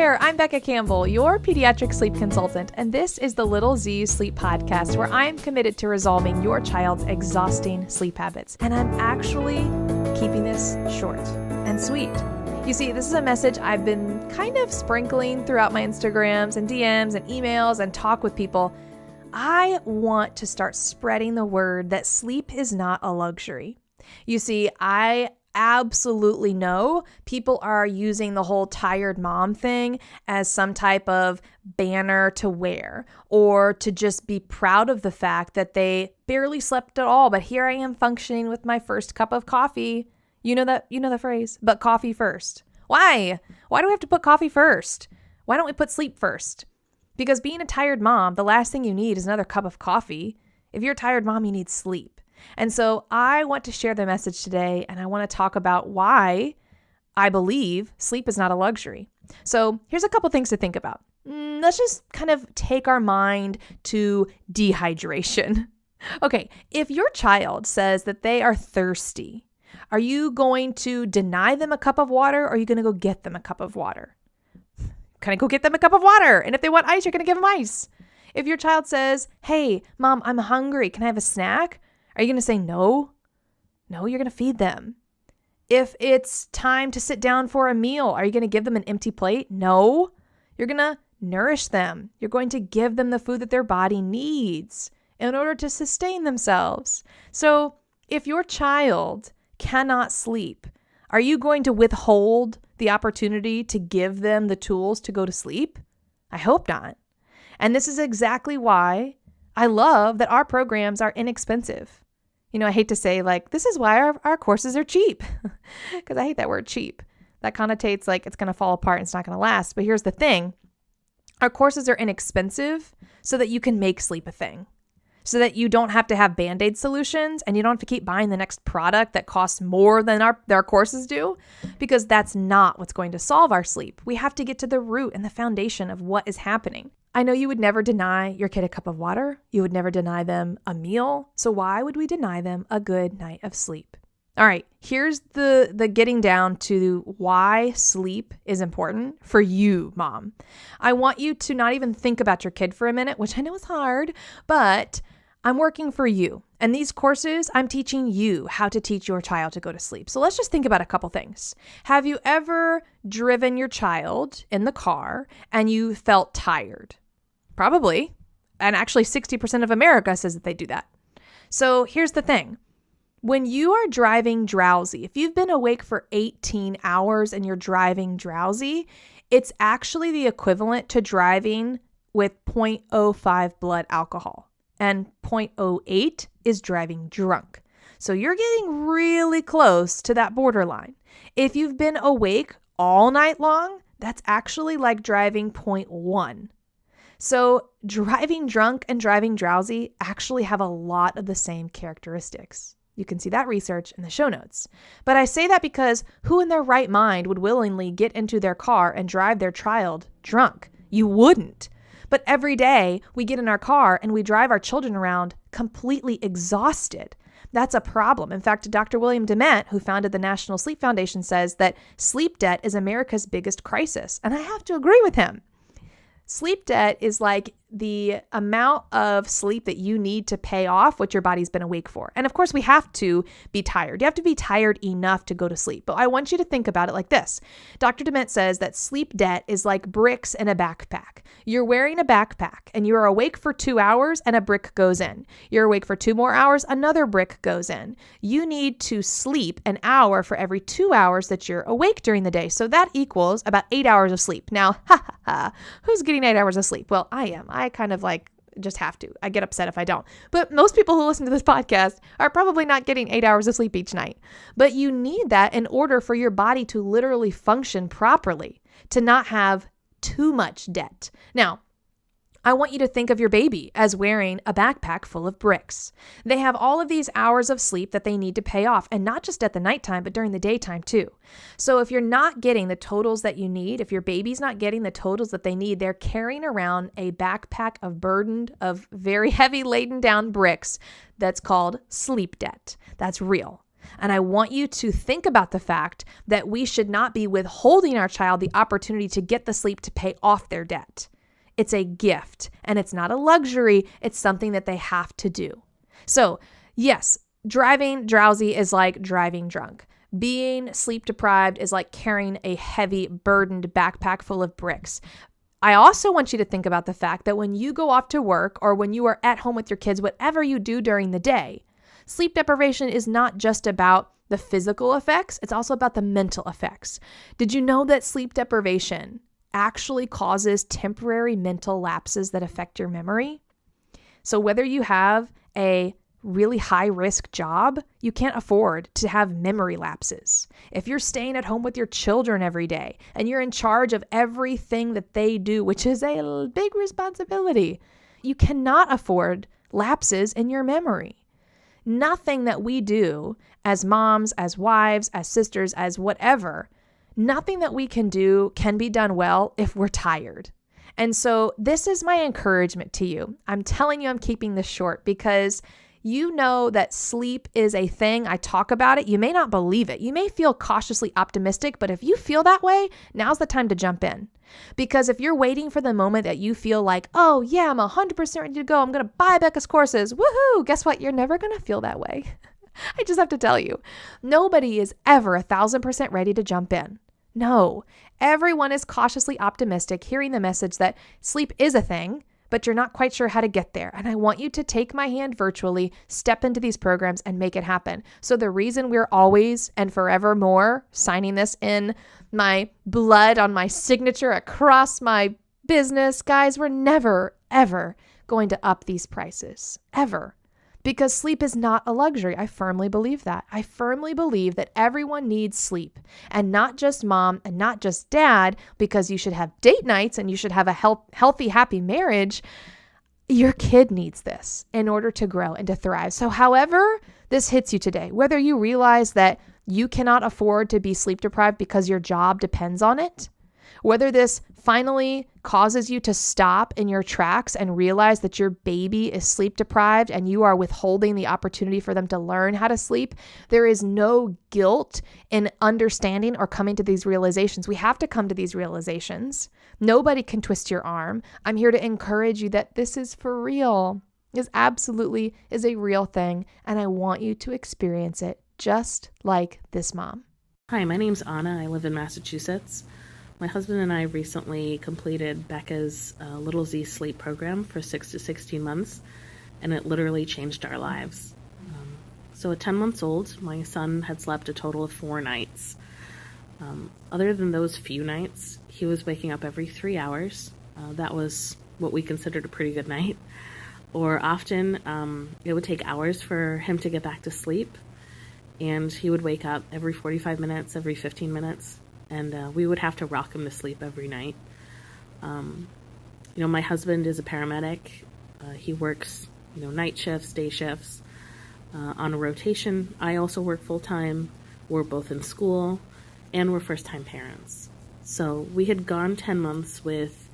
there, I'm Becca Campbell, your Pediatric Sleep Consultant, and this is the Little Z's Sleep Podcast, where I'm committed to resolving your child's exhausting sleep habits. And I'm actually keeping this short and sweet. You see, this is a message I've been kind of sprinkling throughout my Instagrams and DMs and emails and talk with people. I want to start spreading the word that sleep is not a luxury. You see, I absolutely know people are using the whole tired mom thing as some type of banner to wear or to just be proud of the fact that they barely slept at all, but here I am functioning with my first cup of coffee. You know the phrase, but coffee first. Why? Why do we have to put coffee first? Why don't we put sleep first? Because being a tired mom, the last thing you need is another cup of coffee. If you're a tired mom, you need sleep. And so I want to share the message today, and I want to talk about why I believe sleep is not a luxury. So here's a couple things to think about. Let's just kind of take our mind to dehydration. Okay, if your child says that they are thirsty, are you going to deny them a cup of water, or are you going to go get them a cup of water? Can I go get them a cup of water? And if they want ice, you're going to give them ice. If your child says, hey, mom, I'm hungry. Can I have a snack? Are you going to say no? No, you're going to feed them. If it's time to sit down for a meal, are you going to give them an empty plate? No, you're going to nourish them. You're going to give them the food that their body needs in order to sustain themselves. So if your child cannot sleep, are you going to withhold the opportunity to give them the tools to go to sleep? I hope not. And this is exactly why I love that our programs are inexpensive. You know, I hate to say this is why our courses are cheap, because I hate that word cheap. That connotates like it's going to fall apart and it's not going to last. But here's the thing. Our courses are inexpensive so that you can make sleep a thing, so that you don't have to have Band-Aid solutions and you don't have to keep buying the next product that costs more than our courses do, because that's not what's going to solve our sleep. We have to get to the root and the foundation of what is happening. I know you would never deny your kid a cup of water. You would never deny them a meal. So why would we deny them a good night of sleep? All right, here's the getting down to why sleep is important for you, mom. I want you to not even think about your kid for a minute, which I know is hard, but I'm working for you. And these courses, I'm teaching you how to teach your child to go to sleep. So let's just think about a couple things. Have you ever driven your child in the car and you felt tired? Probably. And actually 60% of America says that they do that. So here's the thing. When you are driving drowsy, if you've been awake for 18 hours and you're driving drowsy, it's actually the equivalent to driving with 0.05 blood alcohol. And 0.08 is driving drunk. So you're getting really close to that borderline. If you've been awake all night long, that's actually like driving 0.1. So driving drunk and driving drowsy actually have a lot of the same characteristics. You can see that research in the show notes. But I say that because who in their right mind would willingly get into their car and drive their child drunk? You wouldn't. But every day we get in our car and we drive our children around completely exhausted. That's a problem. In fact, Dr. William Dement, who founded the National Sleep Foundation, says that sleep debt is America's biggest crisis. And I have to agree with him. Sleep debt is like the amount of sleep that you need to pay off what your body's been awake for. And of course, we have to be tired. You have to be tired enough to go to sleep. But I want you to think about it like this. Dr. Dement says that sleep debt is like bricks in a backpack. You're wearing a backpack and you're awake for 2 hours and a brick goes in. You're awake for 2 more hours, another brick goes in. You need to sleep an hour for every 2 hours that you're awake during the day. So that equals about 8 hours of sleep. Now, who's getting 8 hours of sleep? Well, I am. I kind of just have to. I get upset if I don't. But most people who listen to this podcast are probably not getting 8 hours of sleep each night. But you need that in order for your body to literally function properly, to not have too much debt. Now, I want you to think of your baby as wearing a backpack full of bricks. They have all of these hours of sleep that they need to pay off, and not just at the nighttime, but during the daytime too. So if you're not getting the totals that you need, if your baby's not getting the totals that they need, they're carrying around a backpack of very heavy laden down bricks that's called sleep debt. That's real. And I want you to think about the fact that we should not be withholding our child the opportunity to get the sleep to pay off their debt. It's a gift, and it's not a luxury. It's something that they have to do. So yes, driving drowsy is like driving drunk. Being sleep deprived is like carrying a heavy, burdened backpack full of bricks. I also want you to think about the fact that when you go off to work or when you are at home with your kids, whatever you do during the day, sleep deprivation is not just about the physical effects, it's also about the mental effects. Did you know that sleep deprivation actually causes temporary mental lapses that affect your memory? So whether you have a really high risk job, you can't afford to have memory lapses. If you're staying at home with your children every day and you're in charge of everything that they do, which is a big responsibility, you cannot afford lapses in your memory. Nothing that we do as moms, as wives, as sisters, as whatever, nothing that we can do can be done well if we're tired. And so this is my encouragement to you. I'm telling you I'm keeping this short because you know that sleep is a thing. I talk about it. You may not believe it. You may feel cautiously optimistic, but if you feel that way, now's the time to jump in. Because if you're waiting for the moment that you feel like, oh yeah, I'm 100% ready to go, I'm going to buy Becca's courses, woohoo, guess what? You're never going to feel that way. I just have to tell you, nobody is ever 1,000% ready to jump in. No, everyone is cautiously optimistic, hearing the message that sleep is a thing, but you're not quite sure how to get there. And I want you to take my hand virtually, step into these programs and make it happen. So the reason we're always and forevermore signing this in my blood on my signature across my business, guys, we're never, ever going to up these prices, ever. Because sleep is not a luxury. I firmly believe that. I firmly believe that everyone needs sleep, and not just mom and not just dad, because you should have date nights and you should have a healthy, happy marriage. Your kid needs this in order to grow and to thrive. So however this hits you today, whether you realize that you cannot afford to be sleep deprived because your job depends on it, whether this finally causes you to stop in your tracks and realize that your baby is sleep deprived and you are withholding the opportunity for them to learn how to sleep, there is no guilt in understanding or coming to these realizations. We have to come to these realizations. Nobody can twist your arm. I'm here to encourage you that this is for real. This absolutely is a real thing, and I want you to experience it just like this mom. Hi, my name's Anna. I live in Massachusetts. My husband and I recently completed Becca's Little Z sleep program for 6 to 16 months, and it literally changed our lives. So at 10 months old, my son had slept a total of 4 nights. Other than those few nights, he was waking up every 3 hours. That was what we considered a pretty good night. Or often, it would take hours for him to get back to sleep, and he would wake up every 45 minutes, every 15 minutes. And we would have to rock him to sleep every night. My husband is a paramedic. He works, night shifts, day shifts, on a rotation. I also work full-time. We're both in school, and we're first-time parents. So we had gone 10 months with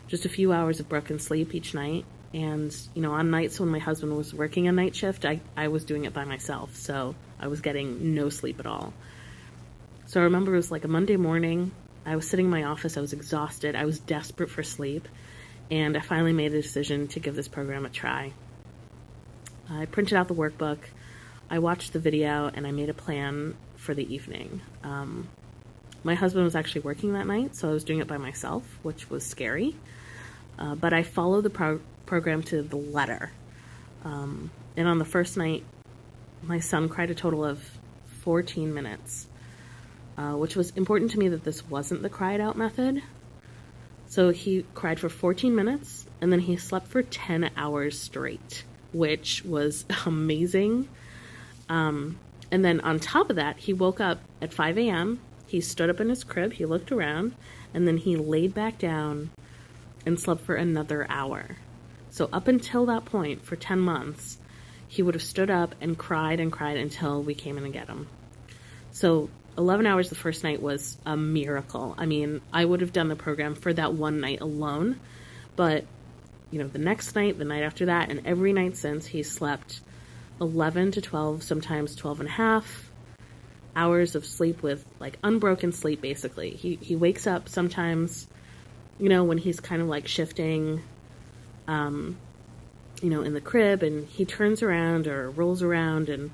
just a few hours of broken sleep each night. And, on nights when my husband was working a night shift, I was doing it by myself. So I was getting no sleep at all. So I remember it was like a Monday morning. I was sitting in my office. I was exhausted. I was desperate for sleep. And I finally made a decision to give this program a try. I printed out the workbook. I watched the video, and I made a plan for the evening. My husband was actually working that night, so I was doing it by myself, which was scary. But I followed the program to the letter. And on the first night, my son cried a total of 14 minutes. Which was important to me that this wasn't the cried out method. So he cried for 14 minutes, and then he slept for 10 hours straight, which was amazing. And then on top of that, he woke up at 5 a.m., he stood up in his crib, he looked around, and then he laid back down and slept for another hour. So up until that point, for 10 months, he would have stood up and cried until we came in to get him. So 11 hours the first night was a miracle. I mean, I would have done the program for that one night alone, but, the next night, the night after that, and every night since, he slept 11 to 12, sometimes 12 and a half, hours of sleep with like unbroken sleep, basically. He wakes up sometimes, when he's kind of like shifting, in the crib, and he turns around or rolls around, and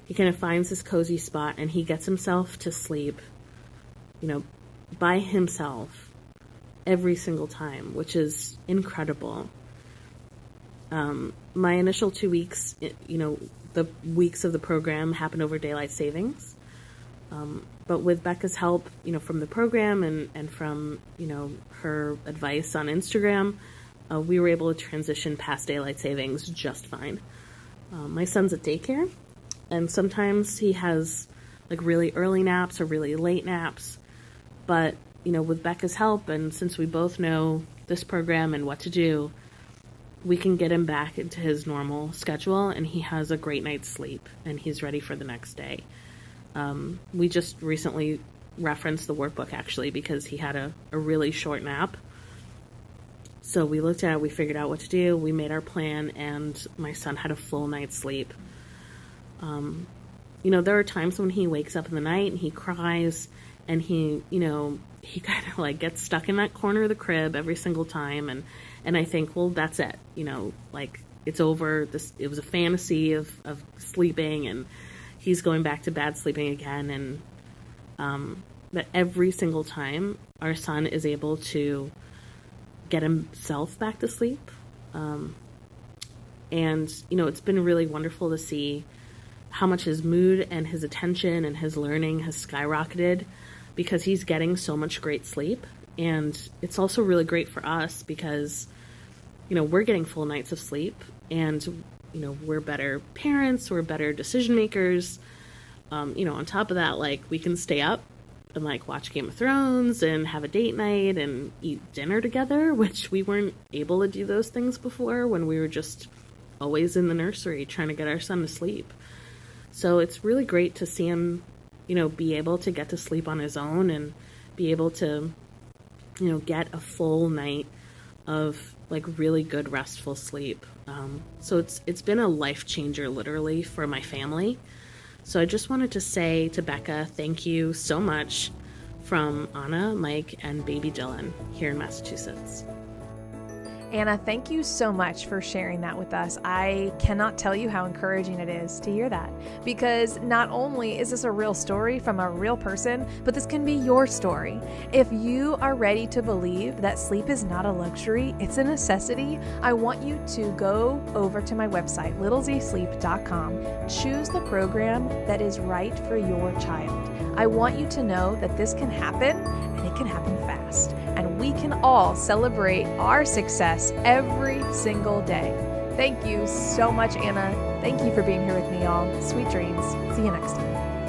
he kind of finds this cozy spot, and he gets himself to sleep, by himself every single time, which is incredible. My initial 2 weeks, the weeks of the program happened over daylight savings. But with Becca's help, from the program and from, her advice on Instagram, we were able to transition past daylight savings just fine. My son's at daycare, and sometimes he has like really early naps or really late naps. But, with Becca's help, and since we both know this program and what to do, we can get him back into his normal schedule, and he has a great night's sleep, and he's ready for the next day. We just recently referenced the workbook, actually, because he had a really short nap. So we looked at it, we figured out what to do, we made our plan, and my son had a full night's sleep. There are times when he wakes up in the night and he cries, and he kind of like gets stuck in that corner of the crib every single time, and I think, well, that's it, like it's over. It was a fantasy of sleeping, and he's going back to bad sleeping again, and that every single time our son is able to get himself back to sleep. And it's been really wonderful to see how much his mood and his attention and his learning has skyrocketed because he's getting so much great sleep. And it's also really great for us because, we're getting full nights of sleep, and, we're better parents, we're better decision makers. On top of that, like, we can stay up and like watch Game of Thrones and have a date night and eat dinner together, which we weren't able to do those things before when we were just always in the nursery trying to get our son to sleep. So it's really great to see him, be able to get to sleep on his own and be able to, get a full night of like really good restful sleep. So it's been a life changer literally for my family. So I just wanted to say to Becca, thank you so much from Anna, Mike, and baby Dylan here in Massachusetts. Anna, thank you so much for sharing that with us. I cannot tell you how encouraging it is to hear that, because not only is this a real story from a real person, but this can be your story. If you are ready to believe that sleep is not a luxury, it's a necessity, I want you to go over to my website, littlezsleep.com, choose the program that is right for your child. I want you to know that this can happen, and it can happen fast, and we can all celebrate our success every single day. Thank you so much, Anna. Thank you for being here with me, y'all. Sweet dreams. See you next time.